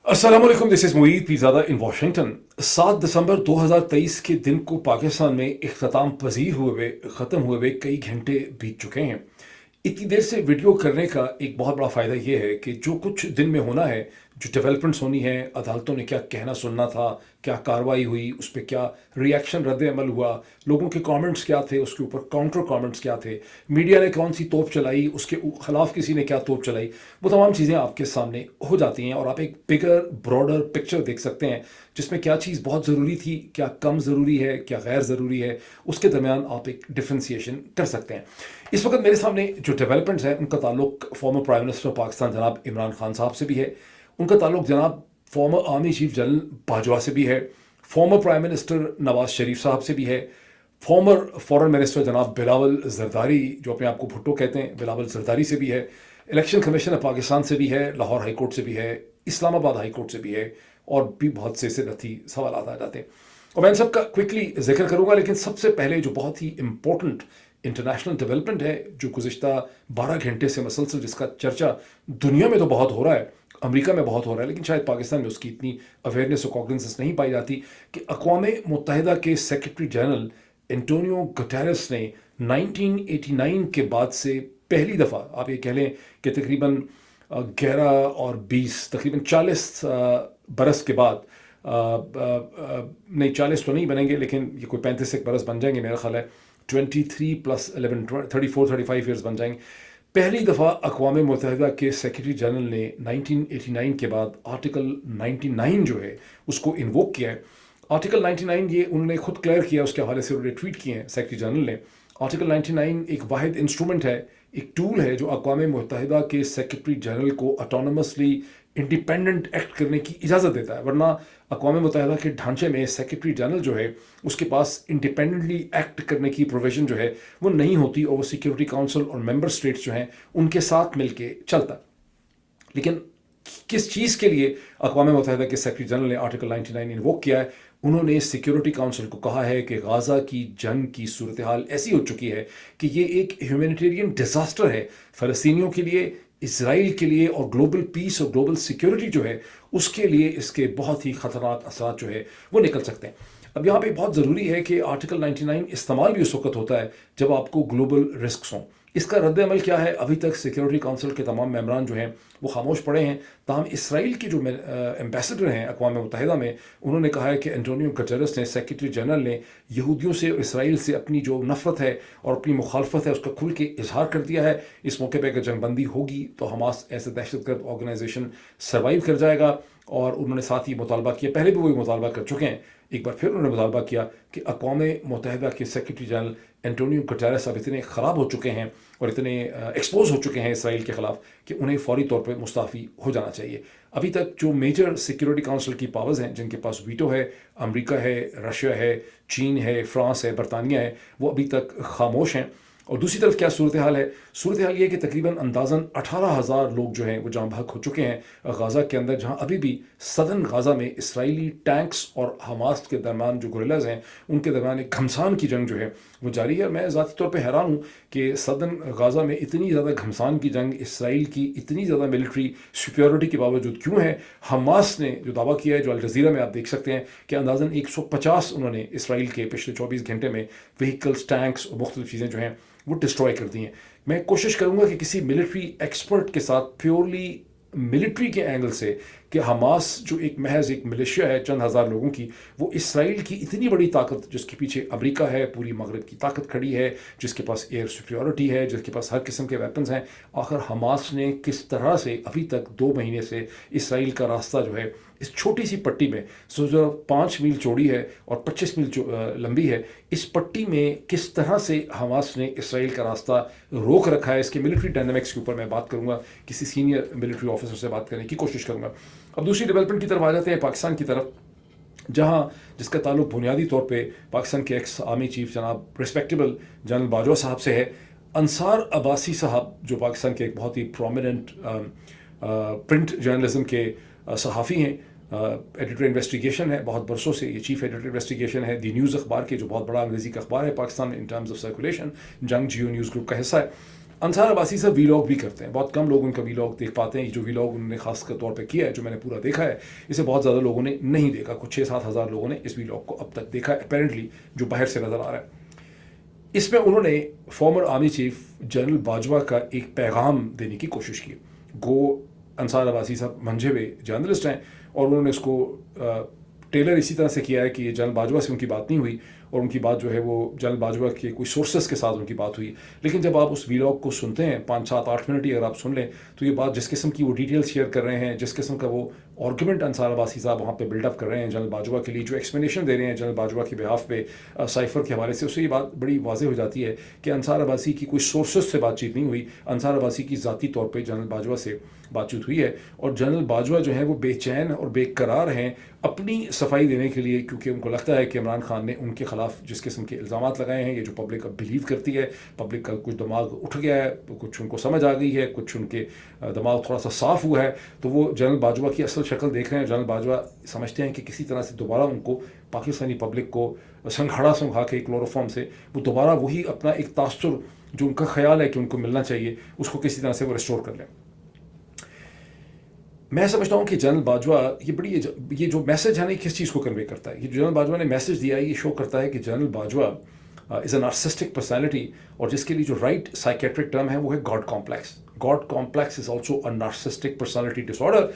अस्सलाम वालेकुम, this is Moeed Pirzada in Washington. 7 दिसंबर 2023 के दिन को पाकिस्तान में इख्तिताम पजीर ख़त्म हुए हुए कई घंटे बीत चुके हैं। इतनी देर से वीडियो करने का एक बहुत बड़ा फ़ायदा ये है कि जो कुछ दिन में होना है, जो डेवलपमेंट्स होनी है, अदालतों ने क्या कहना सुनना था, क्या कार्रवाई हुई, उस पर क्या रिएक्शन रद्द अमल हुआ, लोगों के कमेंट्स क्या थे, उसके ऊपर काउंटर कमेंट्स क्या थे, मीडिया ने कौन सी तोप चलाई, उसके खिलाफ किसी ने क्या तोप चलाई, वो तमाम चीज़ें आपके सामने हो जाती हैं और आप एक बिगर ब्रॉडर पिक्चर देख सकते हैं जिसमें क्या चीज़ बहुत ज़रूरी थी, क्या कम ज़रूरी है, क्या गैर ज़रूरी है, उसके दरमियान आप एक डिफ्रेंसिएशन कर सकते हैं। इस वक्त मेरे सामने जो डेवलपमेंट्स हैं उनका ताल्लुक फॉर्मर प्राइम मिनिस्टर पाकिस्तान जनाब इमरान खान साहब से भी है, उनका ताल्लुक जनाब farmer army chief general Bajwa से भी है, former prime minister Nawaz Sharif साहब से भी है, फॉर्मर फॉरेन मिनिस्टर जनाब बिलावल जरदारी जो अपने आप को भुट्टो कहते हैं, बिलावल जरदारी से भी है, इलेक्शन कमीशन ऑफ पाकिस्तान से भी है, लाहौर हाई कोर्ट से भी है, इस्लामाबाद हाई कोर्ट से भी है और भी बहुत से सिरती सवाल आ जाते हैं और मैं इन सब का क्विकली जिक्र करूंगा। लेकिन सबसे पहले जो बहुत ही इंपॉर्टेंट इंटरनेशनल डेवलपमेंट है जो गुज़िश्ता 12 घंटे से मसलसल जिसका चर्चा दुनिया में तो बहुत हो रहा है, अमेरिका में बहुत हो रहा है, लेकिन शायद पाकिस्तान में उसकी इतनी अवेयरनेस और कॉग्निजेंस नहीं पाई जाती कि अक़वाम मुत्तहिदा के सेक्रेटरी जनरल एंटोनियो गुटेरेस ने 1989 के बाद से पहली दफ़ा आप ये कह लें कि तकरीबन 11 और 20 तकरीबन 40 बरस के बाद नहीं 40 तो नहीं बनेंगे लेकिन ये कोई 35 एक बरस बन जाएंगे मेरा ख्याल है, 23 प्लस 11 34 ईयर्स बन जाएंगे। पहली दफ़ा अक़वाम मुत्तहिदा के सेक्रेटरी जनरल ने 1989 के बाद आर्टिकल 99 जो है उसको इन्वोक किया है। आर्टिकल 99 ये उन्होंने खुद क्लियर किया, उसके हवाले से उन्होंने ट्वीट किए हैं सेक्रेटरी जनरल ने। आर्टिकल 99 एक वाहिद इंस्ट्रूमेंट है, एक टूल है जो अक़वाम मुत्तहिदा के सेक्रेटरी जनरल को ऑटोनमसली इंडिपेंडेंट एक्ट करने की इजाज़त देता है, वरना अक़वाम मुत्तहिदा के ढांचे में सेक्रेटरी जनरल जो है उसके पास इंडिपेंडेंटली एक्ट करने की प्रोविज़न जो है वो नहीं होती और वो सिक्योरिटी काउंसिल और मेंबर स्टेट्स जो हैं उनके साथ मिलके चलता। लेकिन किस चीज़ के लिए अक़वाम मुत्तहिदा के सेक्रेटरी जनरल ने आर्टिकल 99 इन्वोक किया है? उन्होंने सिक्योरिटी काउंसिल को कहा है कि गाज़ा की जंग की सूरत हाल ऐसी हो चुकी है कि ये एक ह्यूमैनिटेरियन डिज़ास्टर है फ़लस्तीनियों के लिए, इसराइल के लिए और ग्लोबल पीस और ग्लोबल सिक्योरिटी जो है उसके लिए इसके बहुत ही ख़तरनाक असरात जो है वो निकल सकते हैं। अब यहाँ पे बहुत ज़रूरी है कि आर्टिकल 99 इस्तेमाल भी उस वक्त होता है जब आपको ग्लोबल रिस्क हों। इसका रद्द अमल क्या है? अभी तक सिक्योरिटी काउंसिल के तमाम मेम्बरान जो हैं वो खामोश पड़े हैं। ताहम इसराइल के जो एम्बेसडर हैं अक़वाम मुत्तहिदा में, उन्होंने कहा है कि एंटोनियो गुटेरेस ने, सेक्रेटरी जनरल ने यहूदियों से और इसराइल से अपनी जो नफ़रत है और अपनी मुखालफत है उसका खुल के इजहार कर दिया है। इस मौके पर अगर जंगबंदी होगी तो हमास ऐसे दहशतगर्द ऑर्गेनाइजेशन सर्वाइव कर जाएगा। और उन्होंने साथ ही मुतालबा किया, पहले भी वही मुतालबा कर चुके हैं, एक बार फिर उन्होंने मुतालबा किया कि अक़वाम मुत्तहिदा के सेक्रेटरी जनरल एंटोनियो गुटेरेस अब इतने ख़राब हो चुके हैं और इतने एक्सपोज हो चुके हैं इसराइल के ख़िलाफ़ कि उन्हें फ़ौरी तौर पर मुस्ताफ़ी हो जाना चाहिए। अभी तक जो मेजर सिक्योरिटी काउंसिल की पावर्स हैं जिनके पास वीटो है, अमेरिका है, रशिया है, चीन है, फ्रांस है, बरतानिया है, वो अभी तक खामोश हैं। और दूसरी तरफ क्या सूरत हाल है? सूरत हाल ये है कि तकरीबन अंदाज़न 18,000 लोग जो हैं वो जहाँ भाग हो चुके हैं गाज़ा के अंदर, जहाँ अभी भी सदर्न गाज़ा में इसराइली टैंक्स और हमास के दरमियान जो गुरिल्लाज हैं उनके दरमियान एक घमसान की जंग जो है वो जारी है। मैं ज़ाती तौर पे हैरान हूँ कि सदर्न गाज़ा में इतनी ज़्यादा घमसान की जंग, इसराइल की इतनी ज़्यादा मिलिट्री सुपियोरिटी के बावजूद क्यों है? हमास ने जो दावा किया है, जो अल जज़ीरा में आप देख सकते हैं कि अंदाज़न 150 उन्होंने इसराइल के पिछले 24 घंटे में व्हीकल्स, टैंक्स और मुख्तलिफ चीज़ें जो हैं वो डिस्ट्रॉय कर दी हैं। मैं कोशिश करूंगा कि किसी मिलिट्री एक्सपर्ट के साथ प्योरली मिलिट्री के एंगल से कि हमास जो एक महज एक मिलिशिया है चंद हज़ार लोगों की, वो इसराइल की इतनी बड़ी ताकत जिसके पीछे अमेरिका है, पूरी मगरब की ताकत खड़ी है, जिसके पास एयर सुपियोरिटी है, जिसके पास हर किस्म के वेपन्स हैं, आखिर हमास ने किस तरह से अभी तक 2 महीने से इसराइल का रास्ता जो है इस छोटी सी पट्टी में जो 5 मील चौड़ी है और 25 मील लंबी है, इस पट्टी में किस तरह से हमास ने इसराइल का रास्ता रोक रखा है, इसके मिलिट्री डायनामिक्स के ऊपर मैं बात करूंगा, किसी सीनियर मिलिट्री ऑफिसर से बात करने की कोशिश करूंगा। अब दूसरी डेवलपमेंट की तरफ आ जाते हैं, पाकिस्तान की तरफ, जहां जिसका ताल्लुक बुनियादी तौर पे पाकिस्तान के एक्स आर्मी चीफ जनाब रिस्पेक्टेबल जनरल बाजवा साहब से है। अंसार अब्बासी साहब जो पाकिस्तान के एक बहुत ही प्रोमिनेंट प्रिंट जर्नलिज्म के सहाफ़ी हैं, एडिटर इन्वेस्टिगेशन है, बहुत बरसों से ये चीफ एडिटर इन्वेस्टिगेशन है दी न्यूज़ अखबार के, जो बहुत बड़ा अंग्रेज़ी का अखबार है पाकिस्तान में इन टर्म्स ऑफ सर्कुलेशन, जंग जियो न्यूज़ ग्रुप का हिस्सा है। अंसार अब्बासी साहब वीलॉग भी करते हैं, बहुत कम लोग उनका वीलॉग देख पाते हैं। ये जो वीलॉग उन्होंने खास तौर पे किया है, जो मैंने पूरा देखा है, इसे बहुत ज़्यादा लोगों ने नहीं देखा। कुछ 6-7 हज़ार लोगों ने इस वीलॉग को अब तक देखा है अपेरेंटली, जो बाहर से नज़र आ रहा है। इसमें उन्होंने farmer army chief general Bajwa का एक पैगाम देने की कोशिश की। गो अंसार अब्बासी साहब मंझे हुए जर्नलिस्ट हैं और उन्होंने इसको टेलर इसी तरह से किया है कि जनरल बाजवा से उनकी बात नहीं हुई और उनकी बात जो है वो जनरल बाजवा के कोई सोर्सेस के साथ उनकी बात हुई। लेकिन जब आप उस वीलॉग को सुनते हैं 5-7-8 मिनट ही अगर आप सुन लें तो ये बात जिस किस्म की वो डिटेल शेयर कर रहे हैं, जिस किस्म का वो आर्गूमेंट अंसार अब्बासी साहब वहाँ पे बिल्डअप कर रहे हैं जनरल बाजवा के लिए, जो एक्सप्लेनेशन दे रहे हैं जनरल बाजवा के बिहाफ पे साइफर के हवाले से, उससे ये बात बड़ी वाज़ेह हो जाती है कि अंसार अब्बासी की कोई सोर्सेस से बातचीत नहीं हुई। अंसार अब्बासी की ज़ाती तौर पर जनरल बाजवा से बातचीत हुई है और जनरल बाजवा जो है वो बेचैन और बेकरार हैं अपनी सफाई देने के लिए, क्योंकि उनको लगता है कि इमरान खान ने उनके ख़िलाफ़ जिस किस्म के इल्ज़ामात लगाए हैं, ये जो पब्लिक अब बिलीव करती है, पब्लिक का कुछ दिमाग उठ गया है, कुछ उनको समझ आ गई है, कुछ उनके दिमाग थोड़ा सा साफ़ हुआ है, तो वो जनरल बाजवा की असल शक्ल देख रहे हैं। जनरल बाजवा समझते हैं कि किसी तरह से दोबारा उनको पाकिस्तानी पब्लिक को संघाड़ा संघा के क्लोरोफॉर्म से वो दोबारा वही अपना एक तासुर जो उनका ख्याल है कि उनको मिलना चाहिए, उसको किसी तरह से वो रिस्टोर कर लें। मैं समझता हूँ कि जनरल बाजवा ये जो मैसेज है ना, किस चीज़ को कन्वे करता है। ये जनरल बाजवा ने मैसेज दिया है, ये शो करता है कि general Bajwa is a narcissistic personality, और जिसके लिए जो राइट साइकेट्रिक टर्म है वो है God complex. God complex is also a narcissistic personality disorder.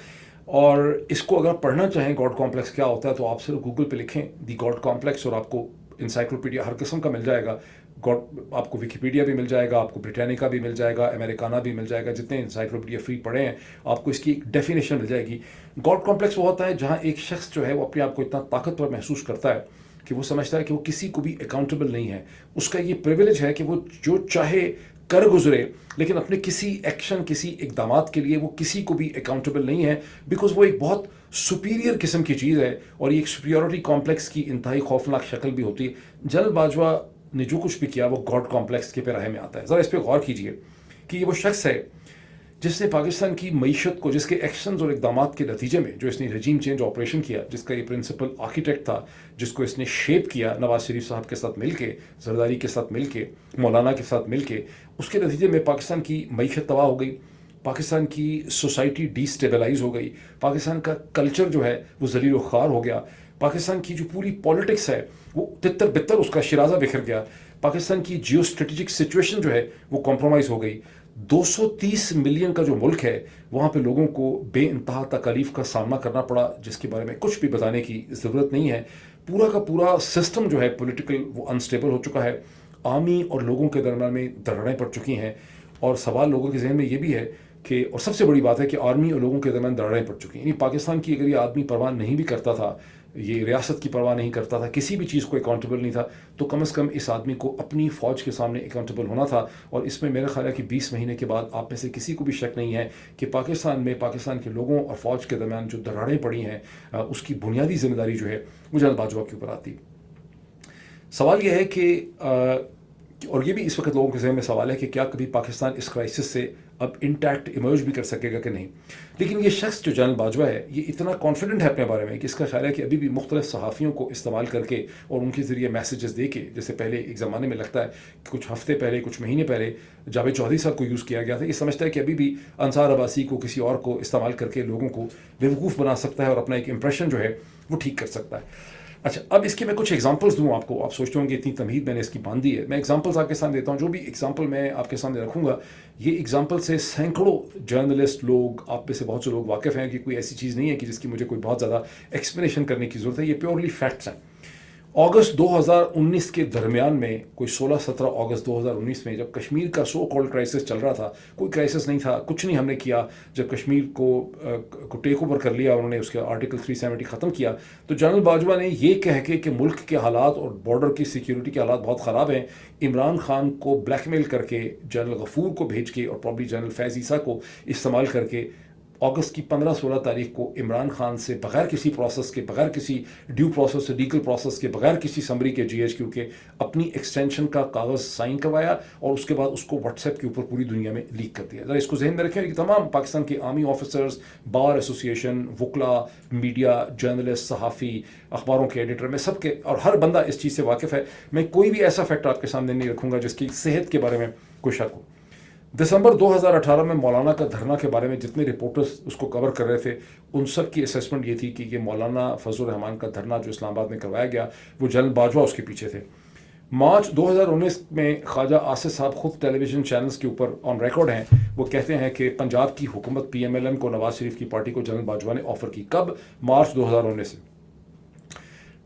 और इसको अगर पढ़ना चाहें गॉड कॉम्प्लेक्स क्या होता है, तो आप सिर्फ गूगल पे लिखें दी गॉड कॉम्प्लेक्स और आपको इंसाइक्लोपीडिया हर किस्म का मिल जाएगा। आपको विकीपीडिया भी मिल जाएगा, आपको ब्रिटानिका भी मिल जाएगा, अमेरिकाना भी मिल जाएगा, जितने इंसाइक्लोपीडिया फ्री पढ़े हैं आपको इसकी एक डेफिनेशन मिल जाएगी। गॉड कॉम्प्लेक्स वो होता है जहाँ एक शख्स जो है वो अपने आप को इतना ताकतवर महसूस करता है कि वो समझता है कि वो किसी को भी अकाउंटेबल नहीं है। उसका ये प्रिविलेज है कि वो जो चाहे कर गुजरे, लेकिन अपने किसी एक्शन, किसी इकदामात के लिए वो किसी को भी अकाउंटेबल नहीं है, बिकॉज वो एक बहुत सुपीरियर किस्म की चीज़ है और ये एक सुपीरियरिटी कॉम्प्लेक्स की इंतहाई खौफनाक शक्ल भी होती है। जनरल बाजवा ने जो कुछ भी किया वो गॉड कॉम्प्लेक्स के पैराहे में आता है। ज़रा इस पर गौर कीजिए कि ये वो शख्स है जिसने पाकिस्तान की मईशत को, जिसके एक्शंस और इकदामात के नतीजे में जो इसने रजीम चेंज ऑपरेशन किया, जिसका ये प्रिंसिपल आर्किटेक्ट था, जिसको इसने शेप किया नवाज शरीफ साहब के साथ मिल के, जरदारी के साथ मिल के, मौलाना के साथ मिल के, उसके नतीजे में पाकिस्तान की मईशत तबाह हो गई, पाकिस्तान की सोसाइटी डिस्टेबलाइज हो गई, पाकिस्तान का कल्चर जो है वो जलील ख़ार हो गया, पाकिस्तान की जो पूरी पॉलिटिक्स है वो तितर बितर उसका शिराजा बिखर गया, पाकिस्तान की जियो स्ट्रेटेजिक सिचुएशन जो है वो कॉम्प्रोमाइज़ हो गई। 230 मिलियन का जो मुल्क है वहाँ पे लोगों को बेइंतहा तकालीफ का सामना करना पड़ा, जिसके बारे में कुछ भी बताने की ज़रूरत नहीं है। पूरा का पूरा सिस्टम जो है पॉलिटिकल वो अनस्टेबल हो चुका है, आर्मी और लोगों के दरमियान में दरारें पड़ चुकी हैं। और सवाल लोगों के जहन में ये भी है कि, और सबसे बड़ी बात है कि आर्मी और लोगों के दरमियान दरारें पड़ चुकी हैं। यानी पाकिस्तान की अगर ये आदमी परवाह नहीं भी करता था, ये रियासत की परवाह नहीं करता था, किसी भी चीज़ को अकाउंटेबल नहीं था, तो कम से कम इस आदमी को अपनी फ़ौज के सामने अकाउंटेबल होना था। और इसमें मेरा ख्याल है कि 20 महीने के बाद आप में से किसी को भी शक नहीं है कि पाकिस्तान में पाकिस्तान के लोगों और फ़ौज के दरमियान जो दरारें पड़ी हैं उसकी बुनियादी जिम्मेदारी जो है वो जनरल बाजवा के ऊपर आती। सवाल यह है कि और ये भी इस वक्त लोगों के जहन में सवाल है कि क्या कभी पाकिस्तान इस क्राइसिस से अब इंटैक्ट इमर्ज भी कर सकेगा कि नहीं। लेकिन ये शख्स जो जनरल बाजवा है ये इतना कॉन्फिडेंट है अपने बारे में कि इसका ख्याल है कि अभी भी मुख्तलिफ सहाफ़ियों को इस्तेमाल करके और उनके ज़रिए मैसेजेस दे के, जैसे पहले एक ज़माने में लगता है कि कुछ हफ्ते पहले, कुछ महीने पहले जावेद चौधरी साहब को यूज़ किया गया था, ये समझता है कि अभी भी अंसार अब्बासी को, किसी और को इस्तेमाल करके लोगों को बेवकूफ़ बना सकता है और अपना एक इंप्रेशन जो है वो ठीक कर सकता है। अच्छा, अब इसके मैं कुछ एग्जांपल्स दूं आपको। आप सोचते होंगे इतनी तमहीद मैंने इसकी बांधी है। मैं एग्जांपल्स आपके सामने देता हूं। जो भी एग्जांपल मैं आपके सामने रखूंगा, ये एग्जांपल से सैकड़ों जर्नलिस्ट लोग, आप में से बहुत से लोग वाकिफ़ हैं कि कोई ऐसी चीज़ नहीं है कि जिसकी मुझे कोई बहुत ज़्यादा एक्सप्लेनेशन करने की ज़रूरत है। ये प्योरली फैक्ट्स हैं। अगस्त 2019 के दरमियान में, कोई 16-17 अगस्त 2019 में, जब कश्मीर का सो कॉल्ड क्राइसिस चल रहा था, कोई क्राइसिस नहीं था, कुछ नहीं हमने किया, जब कश्मीर को टेक ओवर कर लिया उन्होंने, उसके आर्टिकल 370 ख़त्म किया, तो जनरल बाजवा ने ये कह के कि मुल्क के हालात और बॉर्डर की सिक्योरिटी के हालात बहुत ख़राब हैं, इमरान खान को ब्लैकमेल करके, जनरल गफूर को भेज के और प्रॉब्ली जनरल फैज़ ईसा को इस्तेमाल करके अगस्त की 15-16 तारीख को इमरान खान से बगैर किसी प्रोसेस के, बगैर किसी ड्यू प्रोसेस से, लीगल प्रोसेस के, बगैर किसी समरी के, GHQ के, अपनी एक्सटेंशन का कागज़ साइन करवाया और उसके बाद उसको व्हाट्सएप के ऊपर पूरी दुनिया में लीक कर दिया। ज़रा इसको जहन में रखें कि तमाम पाकिस्तान के आर्मी ऑफिसर्स, बार एसोसिएशन, वकला, मीडिया, जर्नलिस्ट, सहाफ़ी, अखबारों के एडिटर में सबके, और हर बंदा इस चीज़ से वाकिफ़ है। मैं कोई भी ऐसा फैक्ट आपके सामने नहीं रखूँगा जिसकी सेहत के बारे में कोई शक हो। दिसंबर 2018 में मौलाना का धरना के बारे में जितने रिपोर्टर्स उसको कवर कर रहे थे, उन सब की असेसमेंट ये थी कि ये मौलाना फजल रहमान का धरना जो इस्लामाबाद में करवाया गया, वो जनरल बाजवा उसके पीछे थे। मार्च 2019 में ख्वाजा आसिफ साहब खुद टेलीविज़न चैनल्स के ऊपर ऑन रिकॉर्ड हैं, वो कहते हैं कि पंजाब की हुकूमत PMLN को नवाज शरीफ की पार्टी को जनरल बाजवा ने ऑफर की। कब? मार्च 2019 में।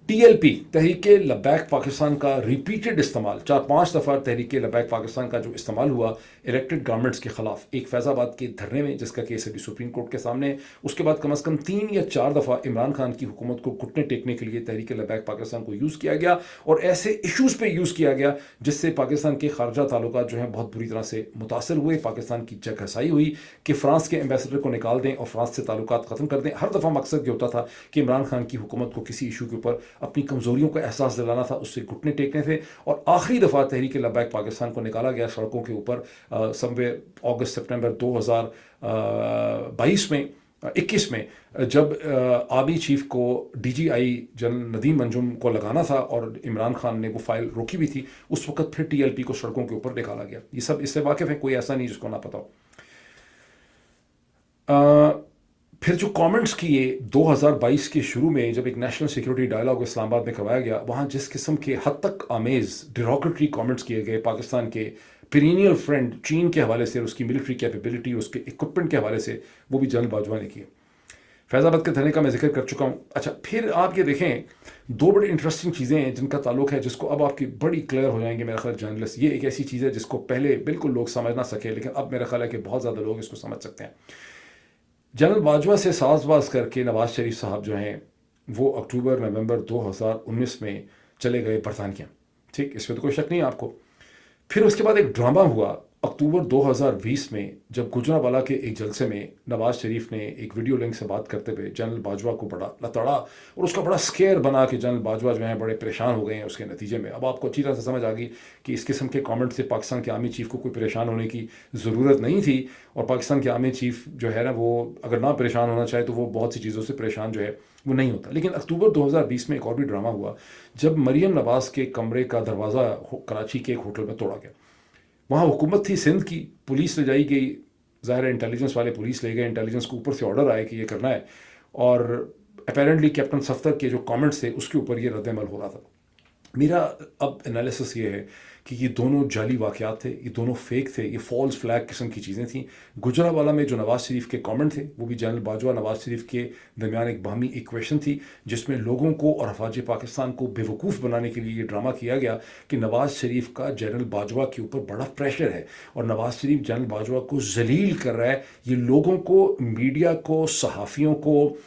TLP तहरीक लबैक पाकिस्तान का रिपीटेड इस्तेमाल, 4-5 दफ़ा तहरीक लबैक पाकिस्तान का जो इस्तेमाल हुआ इलेक्टेड गवर्नमेंट्स के ख़िलाफ़, एक फैज़ाबाद के धरने में जिसका केस अभी सुप्रीम कोर्ट के सामने, उसके बाद कम अज़ कम 3 या 4 दफ़ा इमरान खान की हुकूमत को घुटने टेकने के लिए तहरीक लबैक पाकिस्तान को यूज़ किया गया, और ऐसे इशूज़ पे यूज़ किया गया जिससे पाकिस्तान के खारजा ताल्लुकात जो हैं बहुत बुरी तरह से मुतासर हुए। पाकिस्तान की जगहसाई हुई कि फ़्रांस के एम्बेसडर को निकाल दें और फ्रांस से ताल्लुकात ख़त्म कर दें। हर दफ़ा मकसद ये होता था कि इमरान खान की हुकूमत को किसी इशू के ऊपर अपनी कमज़ोरियों का एहसास दिलाना था, उससे घुटने टेकने थे। और आखिरी दफ़ा तहरीक लबैक पाकिस्तान को निकाला गया सड़कों के ऊपर समवेयर अगस्त सितंबर 2022 में 21 में, जब आर्मी चीफ को DGI जनरल नदीम अंजुम को लगाना था और इमरान खान ने वो फाइल रोकी भी थी, उस वक्त फिर TLP को सड़कों के ऊपर निकाला गया। ये सब इससे वाकिफ़ है, कोई ऐसा नहीं जिसको ना पता हो। फिर जो कमेंट्स किए 2022 के शुरू में, जब एक नेशनल सिक्योरिटी डायलॉग इस्लामाबाद में करवाया गया, वहाँ जिस किस्म के हद तक आमेज़ डिरोगेटरी कमेंट्स किए गए पाकिस्तान के पीरिनियल फ्रेंड चीन के हवाले से, उसकी मिलिट्री कैपेबिलिटी, उसके इक्विपमेंट के हवाले से, वो भी जनरल बाजवा ने किए। फैज़ाबाद के धरने का मैं जिक्र कर चुका हूँ। अच्छा, फिर आप ये देखें, दो बड़ी इंटरेस्टिंग चीज़ें हैं जिनका ताल्लुक है, जिसको अब आपकी बड़ी क्लियर हो जाएंगे मेरा ख्याल जर्नलिस्ट। ये एक ऐसी चीज़ है जिसको पहले बिल्कुल लोग समझ ना सके, लेकिन अब मेरा ख्याल है कि बहुत ज़्यादा लोग इसको समझ सकते हैं। जनरल बाजवा से साजबाज करके नवाज शरीफ साहब जो हैं वो अक्टूबर नवंबर 2019 में चले गए बरतानिया। ठीक, इसमें तो कोई शक नहीं है आपको। फिर उसके बाद एक ड्रामा हुआ अक्टूबर 2020 में, जब गुजरांवाला के एक जलसे में नवाज शरीफ ने एक वीडियो लिंक से बात करते हुए जनरल बाजवा को बड़ा लताड़ा और उसका बड़ा स्केयर बना कि जनरल बाजवा जो हैं बड़े परेशान हो गए हैं उसके नतीजे में। अब आपको अच्छी तरह से समझ आ गई कि इस किस्म के कमेंट से पाकिस्तान के आर्मी चीफ को कोई परेशान होने की ज़रूरत नहीं थी, और पाकिस्तान के आर्मी चीफ जो है ना, वो अगर ना परेशान होना चाहे तो वो बहुत सी चीज़ों से परेशान जो है वो नहीं होता। लेकिन अक्टूबर 2020 में एक और भी ड्रामा हुआ, जब मरीम नवाज़ के कमरे का दरवाज़ा कराची के एक होटल में तोड़ा गया। वहाँ हुकूमत थी सिंध की, पुलिस ले जाई गई, ज़ाहिर है इंटेलिजेंस वाले पुलिस ले गए, इंटेलिजेंस को ऊपर से ऑर्डर आए कि ये करना है, और अपेरेंटली कैप्टन सफ्तर के जो कमेंट्स थे उसके ऊपर ये रद्द-ए-अमल हो रहा था। मेरा अब एनालिसिस ये है कि ये दोनों जाली वाक़यात थे, ये दोनों फेक थे, ये फॉल्स फ्लैग किस्म की चीज़ें थी। गुजरांवाला में जो नवाज शरीफ के कमेंट थे, वो भी जनरल बाजवा नवाज शरीफ के दरमियान एक बाहमी इक्वेशन थी, जिसमें लोगों को और अफवाज पाकिस्तान को बेवकूफ़ बनाने के लिए ये ड्रामा किया गया कि नवाज शरीफ का जनरल बाजवा के ऊपर बड़ा प्रेशर है और नवाज शरीफ जनरल बाजवा को जलील कर रहा है। ये लोगों को, मीडिया को, सहाफ़ियों को,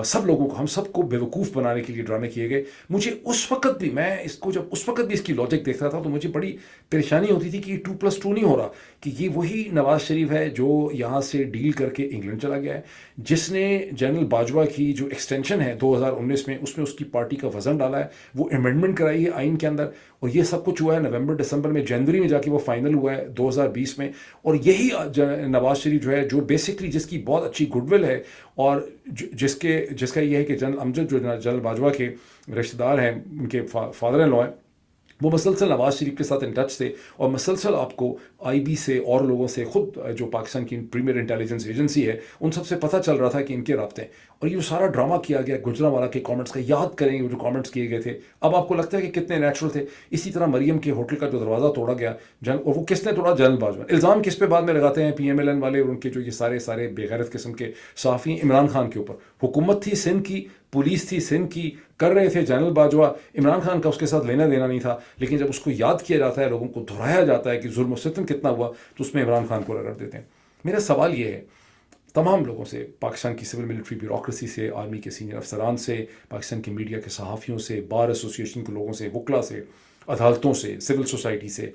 सब लोगों को, हम सबको बेवकूफ़ बनाने के लिए ड्रामे किए गए। मुझे उस वक्त भी, मैं इसको जब उस वक्त भी इसकी लॉजिक देखता था तो मुझे बड़ी परेशानी होती थी कि ये 2+2 नहीं हो रहा, कि ये वही नवाज शरीफ है जो यहाँ से डील करके इंग्लैंड चला गया है, जिसने जनरल बाजवा की जो एक्सटेंशन है 2019 में, उसमें उसकी पार्टी का वज़न डाला है, वो अमेंडमेंट कराई है आइन के अंदर, और ये सब कुछ हुआ है नवंबर दिसंबर में, जनवरी में जाके वो फाइनल हुआ है 2020 में। और यही नवाज शरीफ जो है, जो बेसिकली जिसकी बहुत अच्छी गुडविल है और जिसका ये है कि जनरल अमजद जो जनरल बाजवा के रिश्तेदार हैं, उनके फादर इन लॉ हैं, वो मसलसल नवाज शरीफ के साथ इन टच थे, और मसलसल आपको IB से और लोगों से, खुद जो पाकिस्तान की प्रीमियर इंटेलिजेंस एजेंसी है, उन सब से पता चल रहा था कि इनके राब्ते हैं। और ये सारा ड्रामा किया गया गुजरांवाला के कमेंट्स का, याद करेंगे जो कमेंट्स किए गए थे, अब आपको लगता है कि कितने नेचुरल थे। इसी तरह मरियम के होटल का जो दरवाज़ा तोड़ा गया, और वो किसने तोड़ा? जनरल बाजवा। इल्ज़ाम किस पे बाद में लगाते हैं? PMLN वाले और उनके जो ये सारे बेगैरत किस्म के सहाफ़ी इमरान खान के ऊपर। हुकूमत थी सिंध की, पुलिस थी सिंध की, कर रहे थे जनरल बाजवा, इमरान खान का उसके साथ लेना देना नहीं था, लेकिन जब उसको याद किया जाता है, लोगों को दोहराया जाता है कि जुल्म सितम कितना हुआ, तो उसमें इमरान खान को रगड़ देते हैं। मेरा सवाल ये है तमाम लोगों से, पाकिस्तान की सिविल मिलिट्री ब्यूरोक्रेसी से, आर्मी के सीनियर अफसरान से, पाकिस्तान की मीडिया के सहाफ़ियों से, बार एसोसिएशन के लोगों से, वकला से, अदालतों से, सिविल सोसाइटी से,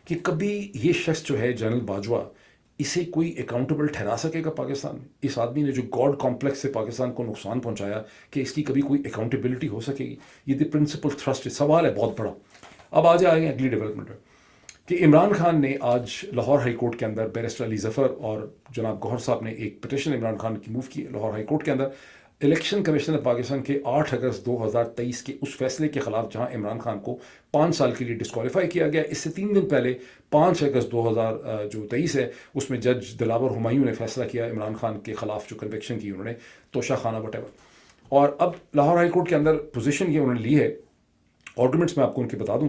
कि कभी ये शख्स जो है जनरल बाजवा, इसे कोई अकाउंटेबल ठहरा सकेगा पाकिस्तान में? इस आदमी ने जो गॉड कॉम्प्लेक्स से पाकिस्तान को नुकसान पहुंचाया, कि इसकी कभी कोई अकाउंटेबिलिटी हो सकेगी? ये द प्रिंसिपल थ्रस्ट सवाल है बहुत बड़ा। अब आ जाएंगे अगली डेवलपमेंट कि इमरान खान ने आज लाहौर हाई कोर्ट के अंदर बैरिस्टर अली ज़फ़र और जनाब गौहर साहब ने एक पिटिशन इमरान खान की मूव की लाहौर हाई कोर्ट के अंदर। الیکشن کمیشن آف پاکستان کے 8 اگست 2023 کے اس فیصلے کے خلاف جہاں عمران خان کو 5 سال کے لیے ڈسکوالیفائی کیا گیا، اس سے 3 دن پہلے 5 اگست 2023 ہے، اس میں جج دلاور ہمایوں نے فیصلہ کیا عمران خان کے خلاف جو کنوکشن کی انہوں نے، توشہ خانہ وٹ ایور. اور اب لاہور ہائی کورٹ کے اندر پوزیشن یہ انہوں نے لی ہے. آرگومنٹس میں آپ کو ان کے بتا دوں.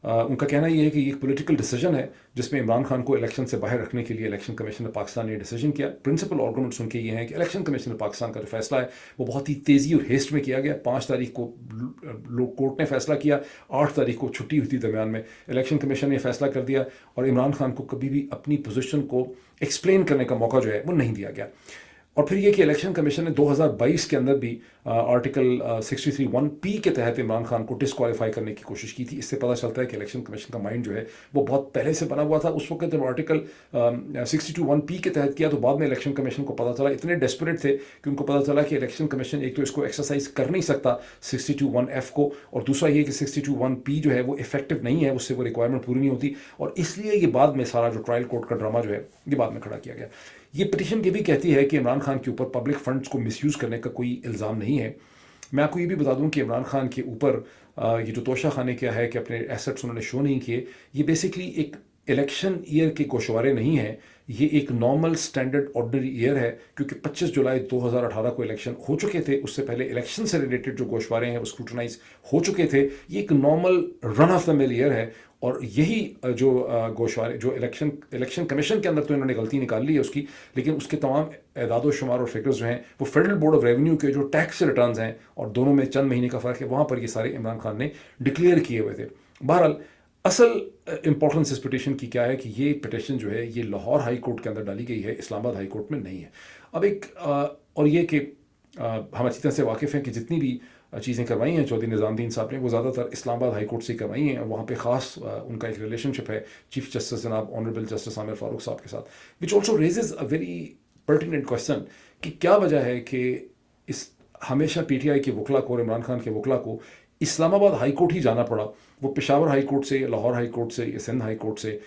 ان کا کہنا یہ ہے کہ یہ ایک پولیٹیکل ڈیسیجن ہے جس میں عمران خان کو الیکشن سے باہر رکھنے کے لیے الیکشن کمیشن آف پاکستان نے ڈیسیجن کیا. پرنسپل آرگومنٹس ان کے یہ ہیں کہ الیکشن کمیشن آف پاکستان کا جو فیصلہ ہے وہ بہت ہی تیزی اور ہیسٹ میں کیا گیا. 5 تاریخ کو کورٹ نے فیصلہ کیا، 8 تاریخ کو چھٹی ہوئی تھی درمیان میں، الیکشن کمیشن نے فیصلہ کر دیا اور عمران خان کو کبھی بھی اپنی پوزیشن کو ایکسپلین کرنے کا موقع جو ہے وہ نہیں دیا گیا. اور پھر یہ کہ الیکشن کمیشن نے 2022 کے اندر بھی آرٹیکل 63(1)(p) کے تحت عمران خان کو ڈسکوالیفائی کرنے کی کوشش کی تھی. اس سے پتہ چلتا ہے کہ الیکشن کمیشن کا مائنڈ جو ہے وہ بہت پہلے سے بنا ہوا تھا. اس وقت جب آرٹیکل 62(1)(p) کے تحت کیا تو بعد میں الیکشن کمیشن کو پتہ چلا، اتنے ڈیسپریٹ تھے کہ ان کو پتہ چلا کہ الیکشن کمیشن ایک تو اس کو ایکسرسائز کر نہیں سکتا 62(1)(f) کو، اور دوسرا یہ کہ 62(1)(p) جو ہے وہ افیکٹو نہیں ہے، اس سے وہ ریکوائرمنٹ پوری نہیں ہوتی. اور اس لیے یہ بعد میں سارا جو ٹرائل کورٹ کا ڈرامہ جو ہے یہ بعد میں کھڑا کیا گیا. یہ پٹیشن یہ بھی کہتی ہے کہ عمران خان کے اوپر پبلک فنڈز کو مس یوز کرنے کا کوئی الزام نہیں ہے. میں آپ کو یہ بھی بتا دوں کہ عمران خان کے اوپر یہ جو توشہ خانے کیا ہے کہ اپنے ایسٹس انہوں نے شو نہیں کیے، یہ بیسکلی ایک الیکشن ایئر کے گوشوارے نہیں ہیں، یہ ایک نارمل سٹینڈرڈ آرڈنری ایئر ہے، کیونکہ 25 جولائی 2018 کو الیکشن ہو چکے تھے. اس سے پہلے الیکشن سے ریلیٹڈ جو گوشوارے ہیں وہ اسکروٹنائز ہو چکے تھے. یہ ایک نارمل رن آف دا مل ایئر ہے. اور یہی جو گوشوارے جو الیکشن کمیشن کے اندر تو انہوں نے غلطی نکال لی ہے اس کی، لیکن اس کے تمام اعداد و شمار اور فگرز جو ہیں وہ فیڈرل بورڈ آف ریونیو کے جو ٹیکس ریٹرنز ہیں اور دونوں میں چند مہینے کا فرق ہے، وہاں پر یہ سارے عمران خان نے ڈکلیئر کیے ہوئے تھے. بہرحال اصل امپورٹنس اس پٹیشن کی کیا ہے کہ یہ پٹیشن جو ہے یہ لاہور ہائی کورٹ کے اندر ڈالی گئی ہے، اسلام آباد ہائی کورٹ میں نہیں ہے. اب ایک اور یہ کہ ہم اچھی طرح سے واقف ہیں کہ جتنی بھی چیزیں کروائی ہیں چودھری نظام الدین صاحب نے وہ زیادہ تر اسلام آباد ہائی کورٹ سے کروائی ہیں. وہاں پہ خاص ان کا ایک ریلیشن شپ ہے چیف جسٹس جناب آنریبل جسٹس عامر فاروق صاحب کے ساتھ، which also raises a very pertinent question کہ کیا وجہ ہے کہ اس ہمیشہ پی ٹی آئی کے وکلا کو اور عمران خان کے وکلا کو اسلام آباد ہائی کورٹ ہی جانا پڑا. وہ پشاور ہائی کورٹ سے، لاہور ہائی کورٹ سے یا سندھ ہائی کورٹ سے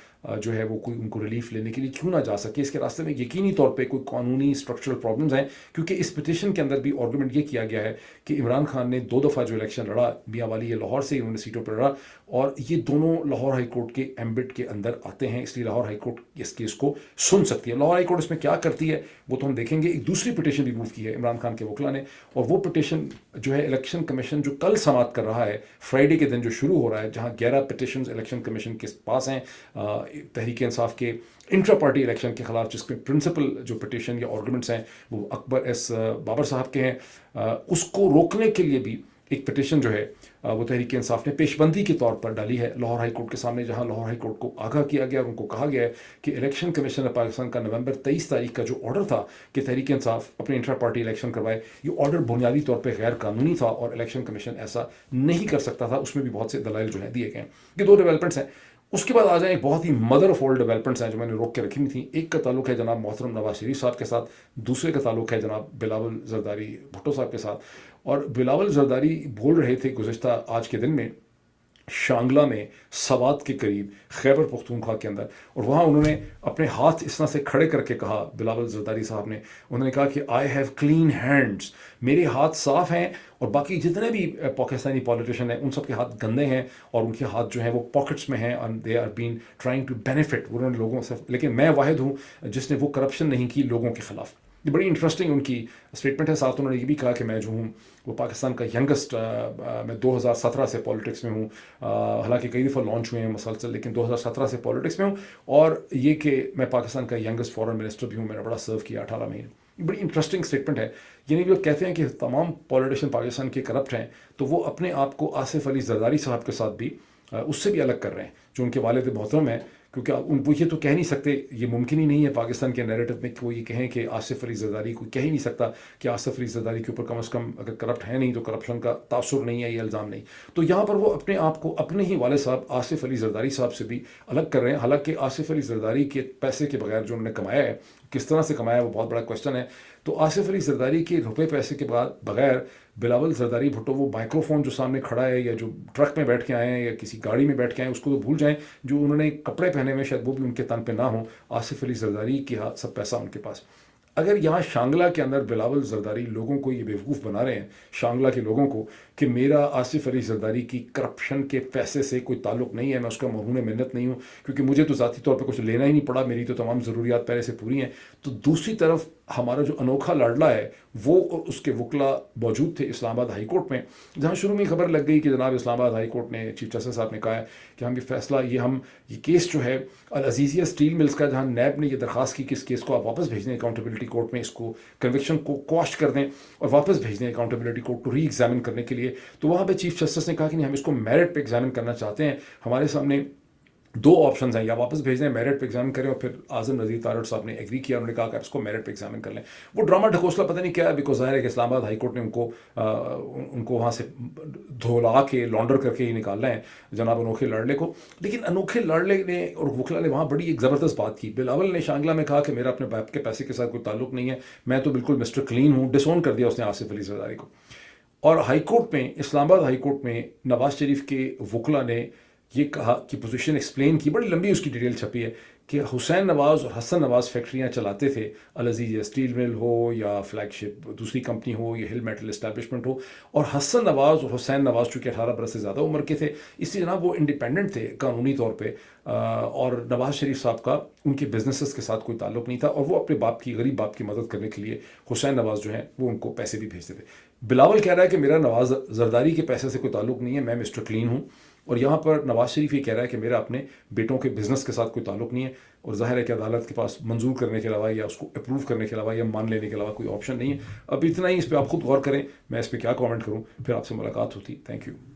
جو ہے وہ کوئی ان کو ریلیف لینے کے لیے کیوں نہ جا سکے؟ اس کے راستے میں یقینی طور پہ کوئی قانونی اسٹرکچرل پرابلمز ہیں، کیونکہ اس پٹیشن کے اندر بھی آرگومنٹ یہ کیا گیا ہے کہ عمران خان نے 2 دفعہ جو الیکشن لڑا، میاں والی یہ لاہور سے انہوں نے سیٹوں پر لڑا، اور یہ دونوں لاہور ہائی کورٹ کے ایمبٹ کے اندر آتے ہیں، اس لیے لاہور ہائی کورٹ اس کیس کو سن سکتی ہے. لاہور ہائی کورٹ اس میں کیا کرتی ہے وہ تو ہم دیکھیں گے. ایک دوسری پٹیشن بھی موو کی ہے عمران خان کے وکلا نے، اور وہ پٹیشن جو ہے الیکشن کمیشن جو کل سماعت کر رہا ہے فرائیڈے کے دن جو شروع ہو رہا ہے، جہاں 11 پٹیشنز الیکشن کمیشن کے پاس ہیں تحریک انصاف کے انٹرا پارٹی الیکشن کے خلاف، جس کے پرنسپل جو پٹیشن یا آرگومنٹس ہیں وہ اکبر ایس بابر صاحب کے ہیں. اس کو روکنے کے لیے بھی ایک پٹیشن جو ہے وہ تحریک انصاف نے پیش بندی کے طور پر ڈالی ہے لاہور ہائی کورٹ کے سامنے، جہاں لاہور ہائی کورٹ کو آگاہ کیا گیا اور ان کو کہا گیا ہے کہ الیکشن کمیشن آف پاکستان کا نومبر 23 تاریخ کا جو آرڈر تھا کہ تحریک انصاف اپنے انٹرا پارٹی الیکشن کروائے، یہ آرڈر بنیادی طور پہ غیر قانونی تھا اور الیکشن کمیشن ایسا نہیں کر سکتا تھا. اس میں بھی بہت سے دلائل جو ہیں دیے گئے ہیں. یہ 2 ڈیولپمنٹس ہیں. اس کے بعد آ جائیں ایک بہت ہی مدر آف آل ڈیولپمنٹس ہیں جو میں نے روک کے رکھی ہوئی تھیں. ایک کا تعلق ہے جناب محترم نواز شریف صاحب کے ساتھ، دوسرے کا تعلق ہے جناب بلاول زرداری بھٹو صاحب کے ساتھ. اور بلاول زرداری بول رہے تھے گزشتہ آج کے دن میں شانگلہ میں سوات کے قریب خیبر پختونخوا کے اندر، اور وہاں انہوں نے اپنے ہاتھ اس طرح سے کھڑے کر کے کہا، بلاول زرداری صاحب نے، انہوں نے کہا کہ آئی ہیو کلین ہینڈز، میرے ہاتھ صاف ہیں، اور باقی جتنے بھی پاکستانی پولیٹیشین ہیں ان سب کے ہاتھ گندے ہیں اور ان کے ہاتھ جو ہیں وہ پاکٹس میں ہیں، and they are been trying to benefit، انہوں نے لوگوں سے، لیکن میں واحد ہوں جس نے وہ کرپشن نہیں کی لوگوں کے خلاف. یہ بڑی انٹرسٹنگ ان کی اسٹیٹمنٹ ہے. ساتھ انہوں نے یہ بھی کہا کہ میں جو ہوں وہ پاکستان کا ینگسٹ، میں 2017 سے پالیٹکس میں ہوں، حالانکہ کئی دفعہ لانچ ہوئے ہیں مسلسل، لیکن 2017 سے پالیٹکس میں ہوں، اور یہ کہ میں پاکستان کا ینگسٹ فورن منسٹر بھی ہوں، میں نے بڑا سرو کیا 18 مہینے. بڑی انٹرسٹنگ اسٹیٹمنٹ ہے. یعنی لوگ کہتے ہیں کہ تمام پولیٹیشین پاکستان کے کرپٹ ہیں، تو وہ اپنے آپ کو آصف علی زرداری صاحب کے ساتھ بھی اس سے بھی الگ کر رہے ہیں جو ان کے والد محترم ہیں، کیونکہ وہ یہ تو کہہ نہیں سکتے، یہ ممکن ہی نہیں ہے پاکستان کے نیریٹو میں کہ وہ یہ کہیں کہ آصف علی زرداری کو کہہ ہی نہیں سکتا کہ آصف علی زرداری کے اوپر کم از کم اگر کرپٹ ہے نہیں تو کرپشن کا تاثر نہیں ہے، یہ الزام نہیں. تو یہاں پر وہ اپنے آپ کو اپنے ہی والد صاحب آصف علی زرداری صاحب سے بھی الگ کر رہے ہیں. حالانکہ آصف علی زرداری کے پیسے کے بغیر جو انہوں نے کمایا ہے، کس طرح سے کمایا ہے وہ بہت بڑا کوشچن ہے. تو آصف علی زرداری کے روپے پیسے کے بغیر بلاول زرداری بھٹو وہ مائکرو فون جو سامنے کھڑا ہے، یا جو ٹرک میں بیٹھ کے آئے ہیں یا کسی گاڑی میں بیٹھ کے آئے ہیں، اس کو تو بھول جائیں. جو انہوں نے کپڑے پہنے ہوئے شاید وہ بھی ان کے تن پہ نہ ہوں. آصف علی زرداری کی سب پیسہ ان کے پاس. اگر یہاں شانگلہ کے اندر بلاول زرداری لوگوں کو یہ بیوقوف بنا رہے ہیں، شانگلہ کے لوگوں کو، کہ میرا آصف علی زرداری کی کرپشن کے پیسے سے کوئی تعلق نہیں ہے، میں اس کا مرہون منت نہیں ہوں، کیونکہ مجھے تو ذاتی طور پہ کچھ لینا ہی نہیں پڑا، میری تو تمام ضروریات پہلے سے پوری ہیں، تو دوسری طرف ہمارا جو انوکھا لاڈلا ہے وہ اور اس کے وکلا موجود تھے اسلام آباد ہائی کورٹ میں، جہاں شروع میں خبر لگ گئی کہ جناب اسلام آباد ہائی کورٹ نے، چیف جسٹس صاحب نے کہا ہے کہ ہم یہ فیصلہ، یہ کیس جو ہے العزیزیہ اسٹیل ملز کا، جہاں نیب نے یہ درخواست کی کہ اس کیس کو آپ واپس بھیج دیں اکاؤنٹیبلٹی کورٹ میں، اس کو کنوکشن کو کواشٹ کر دیں اور واپس بھیج دیں اکاؤنٹیبلٹی کورٹ کو ری ایگزامن کرنے کے لیے، تو وہاں پہ چیف جسٹس نے کہا کہ نہیں، ہم اس کو میرٹ پہ ایگزامن کرنا چاہتے ہیں، ہمارے سامنے دو آپشنز ہیں، یا واپس بھیج دیں، میرٹ پہ ایگزامن کریں، اور پھر اعظم نذیر تارڑ صاحب نے ایگری کیا، انہوں نے کہا کہ آپ اس کو میرٹ پہ ایگزامن کر لیں۔ وہ ڈرامہ ڈھکوسلا پتہ نہیں کیا ہے، بیکاز ظاہر ہے کہ اسلام آباد ہائی کورٹ نے ان کو وہاں سے دھولا کے لانڈر کر کے ہی نکالنا ہے جناب انوکھے لاڈلے کو۔ لیکن انوکھے لاڈلے نے اور وکلا نے وہاں بڑی ایک زبردست بات کی، بلاول نے شانگلہ میں کہا کہ میرا اپنے باپ کے پیسے کے ساتھ کوئی تعلق نہیں ہے، میں تو بالکل مسٹر کلین ہوں، ڈس اون کر دیا اس نے آصف علی زرداری کو۔ اور ہائی کورٹ میں، اسلام آباد ہائی کورٹ میں نواز شریف کے وکلا نے یہ کہا کہ پوزیشن ایکسپلین کی، بڑی لمبی اس کی ڈیٹیل چھپی ہے، کہ حسین نواز اور حسن نواز فیکٹریاں چلاتے تھے، العزیزیہ اسٹیل مل ہو یا فلیگ شپ دوسری کمپنی ہو یا ہل میٹل اسٹیبلشمنٹ ہو، اور حسن نواز اور حسین نواز چونکہ 18 برس سے زیادہ عمر کے تھے، اس لیے جناب وہ انڈیپینڈنٹ تھے قانونی طور پہ، اور نواز شریف صاحب کا ان کے بزنسز کے ساتھ کوئی تعلق نہیں تھا، اور وہ اپنے باپ کی، غریب باپ کی مدد کرنے کے لیے حسین نواز جو ہیں وہ ان کو پیسے بھی بھیجتے تھے۔ بلاول کہہ رہا ہے کہ میرا نواز زرداری کے پیسے سے کوئی تعلق نہیں ہے، میں مسٹر کلین ہوں، اور یہاں پر نواز شریف یہ کہہ رہا ہے کہ میرا اپنے بیٹوں کے بزنس کے ساتھ کوئی تعلق نہیں ہے، اور ظاہر ہے کہ عدالت کے پاس منظور کرنے کے علاوہ یا اس کو اپروو کرنے کے علاوہ یا مان لینے کے علاوہ کوئی آپشن نہیں ہے۔ اب اتنا ہی، اس پہ آپ خود غور کریں، میں اس پہ کیا کامنٹ کروں، پھر آپ سے ملاقات ہوتی۔ Thank you.